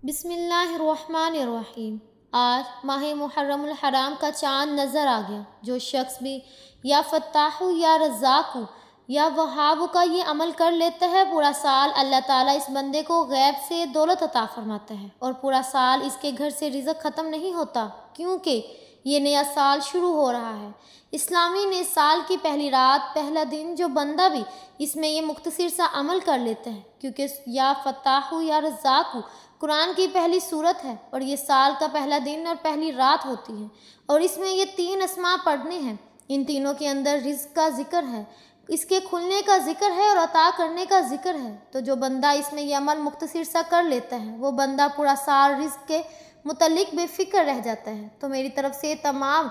بسم اللہ الرحمن الرحیم۔ آج ماہ محرم الحرام کا چاند نظر آ گیا۔ جو شخص بھی یا فتاح یا رزاق یا وہاب کا یہ عمل کر لیتا ہے، پورا سال اللہ تعالیٰ اس بندے کو غیب سے دولت عطا فرماتا ہے، اور پورا سال اس کے گھر سے رزق ختم نہیں ہوتا، کیونکہ یہ نیا سال شروع ہو رہا ہے۔ اسلامی نئے سال کی پہلی رات، پہلا دن، جو بندہ بھی اس میں یہ مختصر سا عمل کر لیتا ہے، کیونکہ یا فتاح یا رزاق قرآن کی پہلی سورت ہے، اور یہ سال کا پہلا دن اور پہلی رات ہوتی ہے، اور اس میں یہ 3 اسماء پڑھنے ہیں۔ ان تینوں کے اندر رزق کا ذکر ہے، اس کے کھلنے کا ذکر ہے، اور عطا کرنے کا ذکر ہے۔ تو جو بندہ اس میں یہ عمل مختصر سا کر لیتا ہے، وہ بندہ پورا سال رزق کے متعلق بے فکر رہ جاتا ہے۔ تو میری طرف سے تمام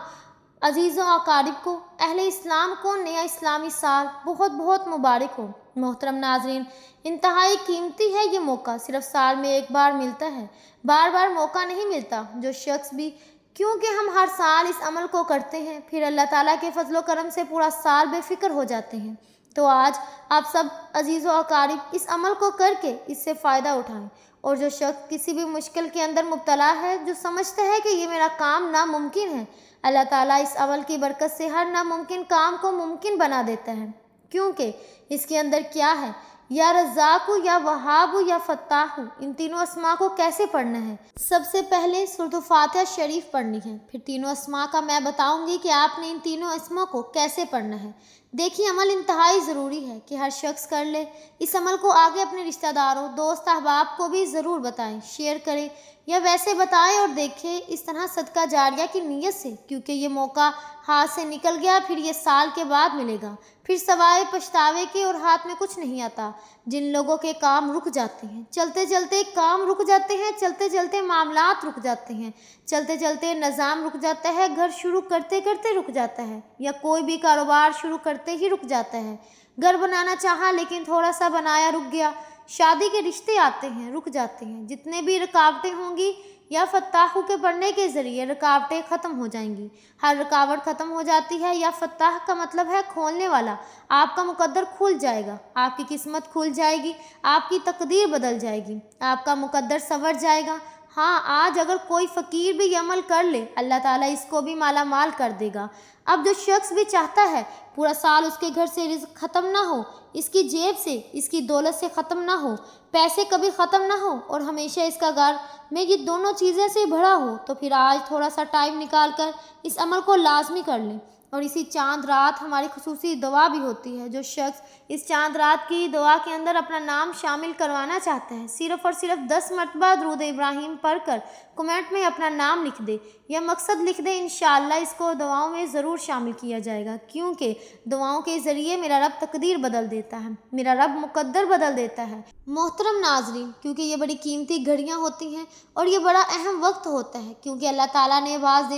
عزیزوں و اقارب کو، اہل اسلام کو نیا اسلامی سال بہت بہت مبارک ہو۔ محترم ناظرین، انتہائی قیمتی ہے یہ موقع، صرف سال میں ایک بار ملتا ہے، بار بار موقع نہیں ملتا۔ جو شخص بھی، کیونکہ ہم ہر سال اس عمل کو کرتے ہیں، پھر اللہ تعالیٰ کے فضل و کرم سے پورا سال بے فکر ہو جاتے ہیں۔ تو آج آپ سب عزیز و اقارب اس عمل کو کر کے اس سے فائدہ اٹھائیں، اور جو شخص کسی بھی مشکل کے اندر مبتلا ہے، جو سمجھتا ہے کہ یہ میرا کام ناممکن ہے، اللہ تعالیٰ اس عمل کی برکت سے ہر ناممکن کام کو ممکن بنا دیتا ہے، کیونکہ اس کے اندر کیا ہے؟ یا رزاق یا وہاب یا فتاح، ان تینوں اسماء کو کیسے پڑھنا ہے؟ سب سے پہلے سورۃ فاتحہ شریف پڑھنی ہے، پھر تینوں اسماء کا میں بتاؤں گی کہ آپ نے ان تینوں اسماء کو کیسے پڑھنا ہے۔ دیکھیے، عمل انتہائی ضروری ہے کہ ہر شخص کر لے۔ اس عمل کو آگے اپنے رشتہ داروں، دوست احباب کو بھی ضرور بتائیں، شیئر کریں، یا ویسے بتائیں اور دیکھیں اس طرح صدقہ جاریہ کی نیت سے، کیونکہ یہ موقع ہاتھ سے نکل گیا، پھر یہ سال کے بعد ملے گا، پھر سوائے پچھتاوے کے اور ہاتھ میں کچھ نہیں آتا۔ جن لوگوں کے کام رک جاتے ہیں، چلتے چلتے کام رک جاتے ہیں، چلتے چلتے معاملات رک جاتے ہیں، چلتے چلتے نظام رک جاتا ہے، گھر شروع کرتے کرتے رک جاتا ہے، یا کوئی بھی کاروبار شروع کرتے ہی رک جاتا ہے۔ گھر بنانا چاہا لیکن تھوڑا سا بنایا، رک گیا۔ شادی کے رشتے آتے ہیں، رک جاتے ہیں۔ جتنے بھی رکاوٹیں ہوں گی، یا فتاح کے پڑھنے کے ذریعے رکاوٹیں ختم ہو جائیں گی۔ ہر رکاوٹ ختم ہو جاتی ہے۔ یا فتاح کا مطلب ہے کھولنے والا۔ آپ کا مقدر کھل جائے گا، آپ کی قسمت کھل جائے گی، آپ کی تقدیر بدل جائے گی، آپ کا مقدر سنور جائے گا۔ ہاں، آج اگر کوئی فقیر بھی یہ عمل کر لے، اللہ تعالیٰ اس کو بھی مالا مال کر دے گا۔ اب جو شخص بھی چاہتا ہے پورا سال اس کے گھر سے رزق ختم نہ ہو، اس کی جیب سے، اس کی دولت سے ختم نہ ہو، پیسے کبھی ختم نہ ہو، اور ہمیشہ اس کا گھر میں یہ دونوں چیزیں سے بھرا ہو، تو پھر آج تھوڑا سا ٹائم نکال کر اس عمل کو لازمی کر لیں۔ اور اسی چاند رات ہماری خصوصی دعا بھی ہوتی ہے۔ جو شخص اس چاند رات کی دعا کے اندر اپنا نام شامل کروانا چاہتا ہے، صرف اور صرف 10 مرتبہ درود ابراہیم پڑھ کر کمنٹ میں اپنا نام لکھ دے یا مقصد لکھ دے، انشاءاللہ اس کو دعاؤں میں ضرور شامل کیا جائے گا، کیونکہ دعاؤں کے ذریعے میرا رب تقدیر بدل دیتا ہے، میرا رب مقدر بدل دیتا ہے۔ محترم ناظرین، کیونکہ یہ بڑی قیمتی گھڑیاں ہوتی ہیں، اور یہ بڑا اہم وقت ہوتا ہے، کیونکہ اللہ تعالیٰ نے بعض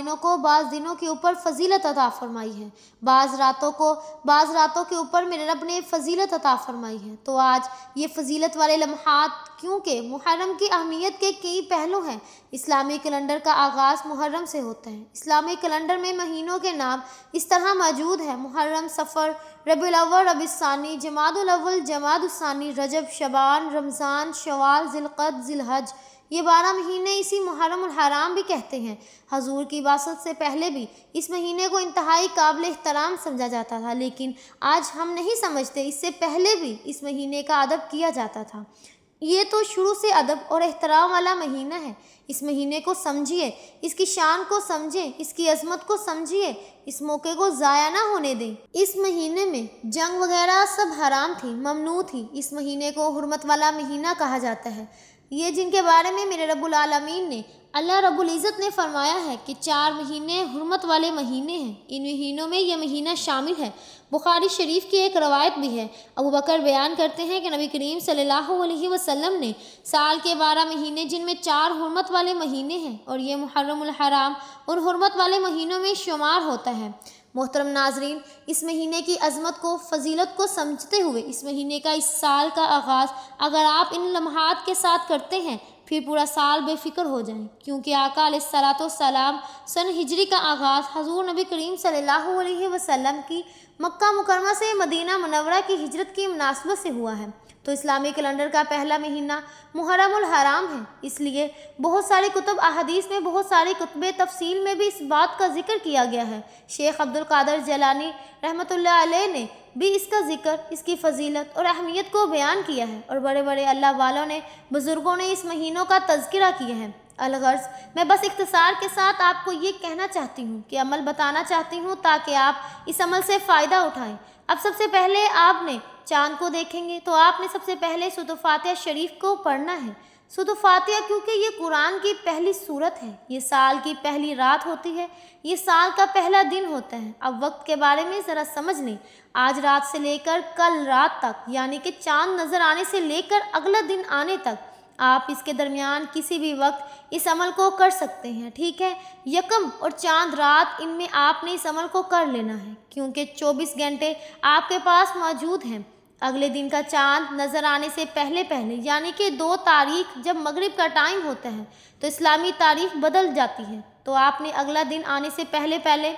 دنوں کے اوپر فضیلت عطا فرمائی ہے، بعض راتوں کے اوپر میرے رب نے فضیلت عطا فرمائی ہے۔ تو آج یہ فضیلت والے لمحات، کیونکہ محرم کی اہمیت کے کئی پہلو ہیں۔ اسلامی کیلنڈر کا آغاز محرم سے ہوتا ہے۔ اسلامی کیلنڈر میں مہینوں کے نام اس طرح موجود ہیں: محرم، صفر، ربیع الاول، ربیع الثانی، جمادی الاول، جمادی الثانی، رجب، شعبان، رمضان، شوال، ذی القعدہ، ذی الحج۔ یہ 12 مہینے اسی محرم الحرام بھی کہتے ہیں۔ حضور کی بعثت سے پہلے بھی اس مہینے کو انتہائی قابل احترام سمجھا جاتا تھا، لیکن آج ہم نہیں سمجھتے اس سے پہلے بھی اس مہینے کا ادب کیا جاتا تھا۔ یہ تو شروع سے ادب اور احترام والا مہینہ ہے۔ اس مہینے کو سمجھیے، اس کی شان کو سمجھیں، اس کی عظمت کو سمجھیے، اس موقع کو ضائع نہ ہونے دیں۔ اس مہینے میں جنگ وغیرہ سب حرام تھی، ممنوع تھی۔ اس مہینے کو حرمت والا مہینہ کہا جاتا ہے۔ یہ جن کے بارے میں میرے رب العالمین نے، اللہ رب العزت نے فرمایا ہے کہ 4 مہینے حرمت والے مہینے ہیں، ان مہینوں میں یہ مہینہ شامل ہے۔ بخاری شریف کی ایک روایت بھی ہے، ابو بکر بیان کرتے ہیں کہ نبی کریم صلی اللہ علیہ وسلم نے سال کے 12 مہینے، جن میں 4 حرمت والے مہینے ہیں، اور یہ محرم الحرام ان حرمت والے مہینوں میں شمار ہوتا ہے۔ محترم ناظرین، اس مہینے کی عظمت کو، فضیلت کو سمجھتے ہوئے اس مہینے کا، اس سال کا آغاز اگر آپ ان لمحات کے ساتھ کرتے ہیں، پھر پورا سال بے فکر ہو جائیں، کیونکہ آقا علیہ الصلاۃ والسلام سن ہجری کا آغاز حضور نبی کریم صلی اللہ علیہ وسلم کی مکہ مکرمہ سے مدینہ منورہ کی ہجرت کی مناسبت سے ہوا ہے۔ तो इस्लामी कैलेंडर का पहला महीना मुहर्रम उल हराम है। इसलिए बहुत सारे कुतुब अहदीस में, बहुत सारी कुतुब तफसील में भी इस बात का जिक्र किया गया है। शेख अब्दुल कादिर जिलानी रहमतुल्लाह अलैह ने भी इसका जिक्र, इसकी फजीलत और अहमियत को बयान किया है, और बड़े बड़े अल्लाह वालों ने, बुज़ुर्गों ने इस महीनों का तज़किरा किया है। अलगर्ज़ मैं बस इख्तिसार के साथ आपको ये कहना चाहती हूँ कि अमल बताना चाहती हूँ ताकि आप इस अमल से फ़ायदा उठाएं। अब सबसे पहले आपने चाँद को देखेंगे तो आपने सबसे पहले सूरत फातिहा शरीफ को पढ़ना है। सूरत फातिहा क्योंकि ये कुरान की पहली सूरत है, ये साल की पहली रात होती है, ये साल का पहला दिन होता है। अब वक्त के बारे में ज़रा समझ लें। आज रात से लेकर कल रात तक, यानी कि चाँद नज़र आने से लेकर अगला दिन आने तक, आप इसके दरमियान किसी भी वक्त इस अमल को कर सकते हैं। ठीक है, यकम और चांद रात, इनमें आपने इस अमल को कर लेना है क्योंकि 24 घंटे आपके पास मौजूद हैं। अगले दिन का चांद नज़र आने से पहले पहले, यानी कि 2 तारीख जब मगरिब का टाइम होता है तो इस्लामी तारीख बदल जाती है, तो आपने अगला दिन आने से पहले पहले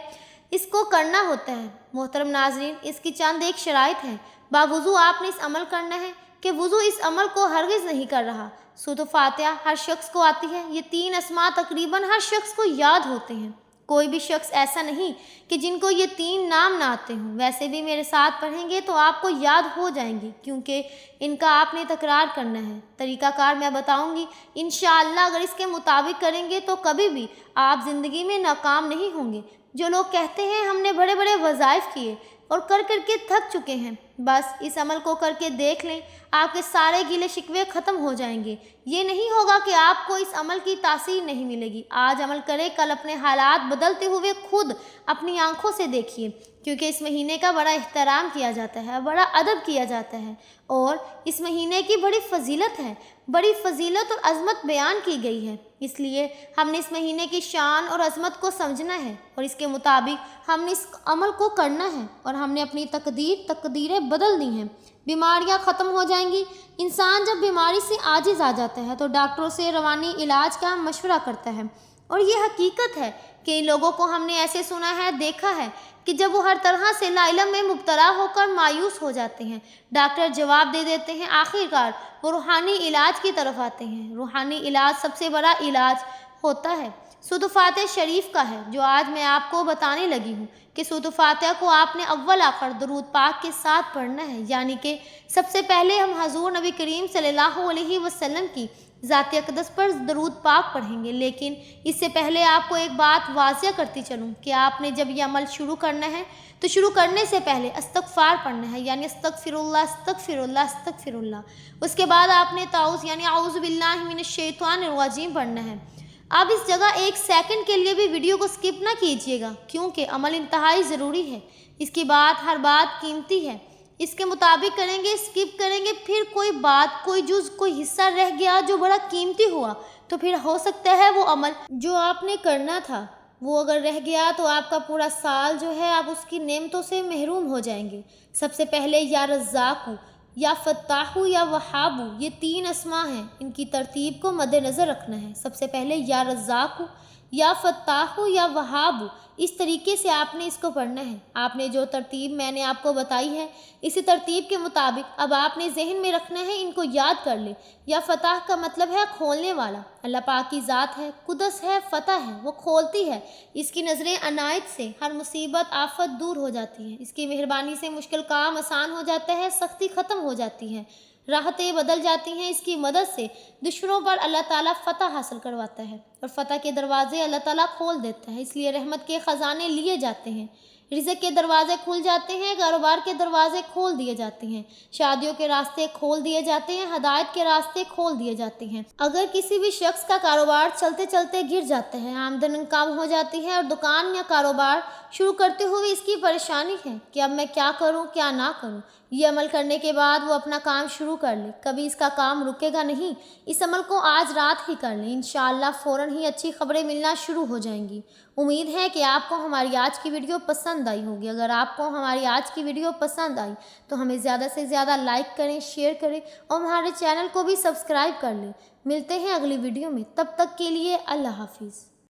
इसको करना होता है। मोहतरम नाज़रीन, इसकी चंद एक शराइत है। बावुज़ू आपने इस अमल करना है कि वुज़ू इस अमल को हरगिज़ नहीं कर रहा। सूरत फातिहा हर शख्स को आती है। ये 3 अस्मा तकरीबन हर शख्स को याद होते हैं। कोई भी शख्स ऐसा नहीं कि जिनको ये 3 नाम ना आते हों। वैसे भी मेरे साथ पढ़ेंगे तो आपको याद हो जाएंगे क्योंकि इनका आपने तकरार करना है। तरीक़ाकार मैं बताऊंगी, इंशाअल्लाह अगर इसके मुताबिक करेंगे तो कभी भी आप ज़िंदगी में नाकाम नहीं होंगे। जो लोग कहते हैं हमने बड़े बड़े वज़ाइफ किए और कर के थक चुके हैं, बस इस अमल को करके देख लें, आपके सारे गिले शिकवे ख़त्म हो जाएंगे। ये नहीं होगा कि आपको इस अमल की तासीर नहीं मिलेगी। आज अमल करें, कल अपने हालात बदलते हुए खुद अपनी आंखों से देखिए, क्योंकि इस महीने का बड़ा एहतराम किया जाता है, बड़ा अदब किया जाता है और इस महीने की बड़ी फजीलत है, बड़ी फजीलत और अज़मत बयान की गई है। इसलिए हमने इस महीने की शान और अज़मत को समझना है और इसके मुताबिक हमने इस अमल को करना है और हमने अपनी तकदीरें बदल दी हैं। बीमारियां ख़त्म हो जाएंगी। इंसान जब बीमारी से आजिज़ आ जाता है तो डॉक्टरों से रवानी इलाज का मशवरा करता है, और ये हकीकत है कि इन लोगों को हमने ऐसे सुना है, देखा है कि जब वो हर तरह से लाइलम में मुब्तला होकर मायूस हो जाते हैं, डॉक्टर जवाब दे देते हैं, आखिरकार वो रूहानी इलाज की तरफ आते हैं। रूहानी इलाज सबसे बड़ा इलाज होता है। सूरत फातिहा शरीफ का है जो आज मैं आपको बताने लगी हूँ कि सूरत फातिहा को आपने अव्वल आखिर दरूद पाक के साथ पढ़ना है, यानी कि सबसे पहले हम हजूर नबी करीम सल्लल्लाहु अलैहि वसल्लम की ज़ात अक़दस पर दरूद पाक पढ़ेंगे। लेकिन इससे पहले आपको एक बात वाज़िया करती चलूँ कि आपने जब ये अमल शुरू करना है तो शुरू करने से पहले इस्तग़फ़ार पढ़ना है, यानी अस्तग़फ़िरुल्लाह अस्तग़फ़िरुल्लाह अस्तग़फ़िरुल्लाह। उसके बाद आपने ताऊज़ यानी औज़ु बिल्लाहि मिनश शैतानिर रजीम पढ़ना है। अब इस जगह 1 सेकंड के लिए भी वीडियो को स्किप ना कीजिएगा क्योंकि अमल इंतहाई ज़रूरी है। इसकी बात, हर बात कीमती है। इसके मुताबिक करेंगे, स्किप करेंगे, फिर कोई बात, कोई जुज़, कोई हिस्सा रह गया जो बड़ा कीमती हुआ, तो फिर हो सकता है वो अमल जो आपने करना था वो अगर रह गया तो आपका पूरा साल जो है आप उसकी नेमतों से महरूम हो जाएंगे। सबसे पहले या रज़्ज़ाक़ु, या फ़त्ताहु, या वहाबु, ये 3 अस्मा हैं। इनकी तरतीब को मद्देनज़र रखना है। सबसे पहले या रज़्ज़ाक़ु, या फ़त्ताहु, या वहाबु, इस तरीके से आपने इसको पढ़ना है। आपने जो तरतीब मैंने आपको बताई है इसी तरतीब के मुताबिक अब आपने जहन में रखना है, इनको याद कर ले। या फ़ताह का मतलब है खोलने वाला। अल्लाह पाक की ज़ात है, कुदस है, फ़तह है, वो खोलती है। इसकी नज़रें अनायत से हर मुसीबत आफत दूर हो जाती है। इसकी मेहरबानी से मुश्किल काम आसान हो जाता है, सख्ती ख़त्म हो जाती है, राहतें बदल जाती हैं। इसकी मदद से दुश्मनों पर अल्लाह ताला फ़तह हासिल करवाता है और फ़तह के दरवाज़े अल्लाह ताला खोल देता है। इसलिए रहमत के ख़जाने लिए जाते हैं, रिज़्क़ के दरवाज़े खुल जाते हैं, कारोबार के दरवाज़े खोल दिए जाते हैं, शादियों के रास्ते खोल दिए जाते हैं, हदायत के रास्ते खोल दिए जाते हैं। अगर किसी भी शख्स का कारोबार चलते चलते गिर जाता है, आमदनी कम हो जाती है और दुकान या कारोबार शुरू करते हुए इसकी परेशानी है कि अब मैं क्या करूं, क्या ना करूं, ये अमल करने के बाद वो अपना काम शुरू कर ले, कभी इसका काम रुकेगा नहीं। इस अमल को आज रात ही कर लें, इंशाअल्लाह फ़ौरन ही अच्छी खबरें मिलना शुरू हो जाएंगी। उम्मीद है कि आपको हमारी आज की वीडियो पसंद आई होगी। अगर आपको हमारी आज की वीडियो पसंद आई तो हमें ज़्यादा से ज़्यादा लाइक करें, शेयर करें और हमारे चैनल को भी सब्सक्राइब कर लें। मिलते हैं अगली वीडियो में, तब तक के लिए अल्लाह हाफिज़।